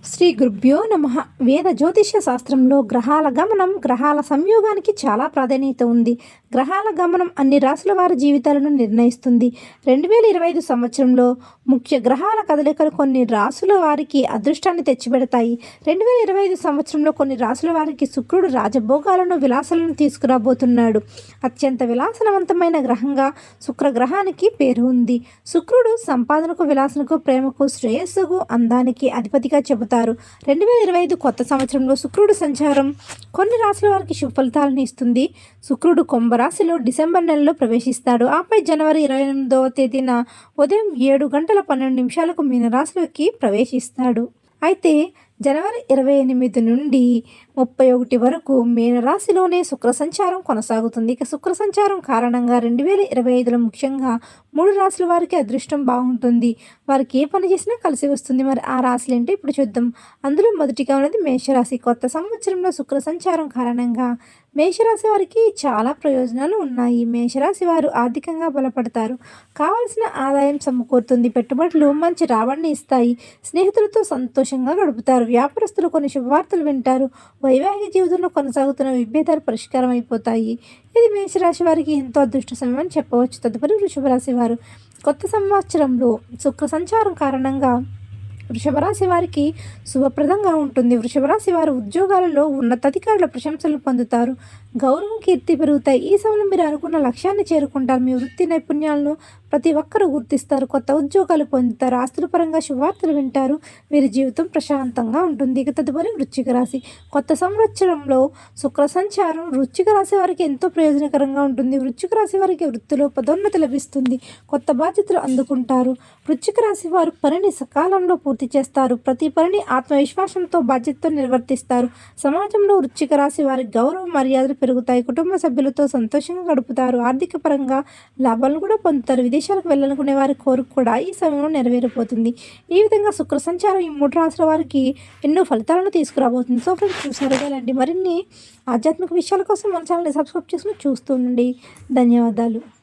శ్రీ గురుభ్యో నమః. వేద జ్యోతిష్య శాస్త్రంలో గ్రహాల గమనం, గ్రహాల సంయోగానికి చాలా ప్రాధాన్యత ఉంది. గ్రహాల గమనం అన్ని రాశుల వారి జీవితాలను నిర్ణయిస్తుంది. 2025 సంవత్సరంలో ముఖ్య గ్రహాల కదలికలు కొన్ని రాశుల వారికి అదృష్టాన్ని తెచ్చిపెడతాయి. 2025 సంవత్సరంలో కొన్ని రాశుల వారికి శుక్రుడు రాజభోగాలను, విలాసాలను తీసుకురాబోతున్నాడు. అత్యంత విలాసవంతమైన గ్రహంగా శుక్రగ్రహానికి పేరు ఉంది. శుక్రుడు సంపాదనకు, విలాసనకు, ప్రేమకు, శ్రేయస్సుకు, అందానికి అధిపతిగా చెబుతారు. 2025 కొత్త సంవత్సరంలో శుక్రుడు సంచారం కొన్ని రాశుల వారికి శుభ ఫలితాలను ఇస్తుంది. శుక్రుడు కుంభరాశిలో డిసెంబర్ నెలలో ప్రవేశిస్తాడు. ఆపై జనవరి 28వ తేదీన ఉదయం 7:12 మీనరాశిలోకి ప్రవేశిస్తాడు. అయితే జనవరి 28 నుండి 31 వరకు మీనరాశిలోనే శుక్ర సంచారం కొనసాగుతుంది. ఇక శుక్ర సంచారం కారణంగా 2025లో ముఖ్యంగా 3 రాశుల వారికి అదృష్టం బాగుంటుంది. వారికి ఏ పని చేసినా కలిసి వస్తుంది. మరి ఆ రాశులు ఏంటో ఇప్పుడు చూద్దాం. అందులో మొదటిగా ఉన్నది మేషరాశి. కొత్త సంవత్సరంలో శుక్ర సంచారం కారణంగా మేషరాశి వారికి చాలా ప్రయోజనాలు ఉన్నాయి. మేషరాశి వారు ఆర్థికంగా బలపడతారు. కావలసిన ఆదాయం సమకూరుతుంది. పెట్టుబడులు మంచి రాబడిని ఇస్తాయి. స్నేహితులతో సంతోషంగా గడుపుతారు. వ్యాపారస్తులు కొన్ని శుభవార్తలు వింటారు. వైవాహిక జీవితంలో కొనసాగుతున్న విభేదాలు పరిష్కారం అయిపోతాయి. ఇది మేషరాశి వారికి ఎంతో అదృష్ట సమయం అని చెప్పవచ్చు. తదుపరి వృషభ రాశి వారు. కొత్త సంవత్సరంలో శుక్ర సంచారం కారణంగా వృషభ రాశి వారికి శుభప్రదంగా ఉంటుంది. వృషభ రాశి వారు ఉద్యోగాలలో ఉన్నతాధికారుల ప్రశంసలు పొందుతారు. గౌరవం, కీర్తి పెరుగుతాయి. ఈ సమయంలో మీరు అనుకున్న లక్ష్యాన్ని చేరుకుంటారు. మీ వృత్తి నైపుణ్యాలను ప్రతి ఒక్కరూ గుర్తిస్తారు. కొత్త ఉద్యోగాలు పొందుతారు. ఆస్తుల పరంగా శుభవార్తలు వింటారు. వీరి జీవితం ప్రశాంతంగా ఉంటుంది. ఇక తదుపరి వృశ్చిక రాశి. కొత్త సంవత్సరంలో శుక్ర సంచారం వృశ్చిక రాశి వారికి ఎంతో ప్రయోజనకరంగా ఉంటుంది. వృశ్చిక రాశి వారికి వృత్తిలో పదోన్నతి లభిస్తుంది. కొత్త బాధ్యతలు అందుకుంటారు. వృశ్చిక రాశి వారు పనిని సకాలంలో పూర్తి చేస్తారు. ప్రతి పనిని ఆత్మవిశ్వాసంతో, బాధ్యతతో నిర్వర్తిస్తారు. సమాజంలో వృశ్చిక రాశి వారి గౌరవ మర్యాదలు పెరుగుతాయి. కుటుంబ సభ్యులతో సంతోషంగా గడుపుతారు. ఆర్థిక పరంగా లాభాలను కూడా పొందుతారు. విదేశాలకు వెళ్ళాలనుకునే వారి కోరిక కూడా ఈ సమయంలో నెరవేరిపోతుంది. ఈ విధంగా శుక్ర సంచారం ఈ 3 రాశుల వారికి ఎన్నో ఫలితాలను తీసుకురాబోతుంది. సో ఫ్రెండ్స్, చూసారు కదండి. మరిన్ని ఆధ్యాత్మిక విషయాల కోసం మన ఛానల్ని సబ్స్క్రైబ్ చేసుకుని చూస్తూ ఉండండి. ధన్యవాదాలు.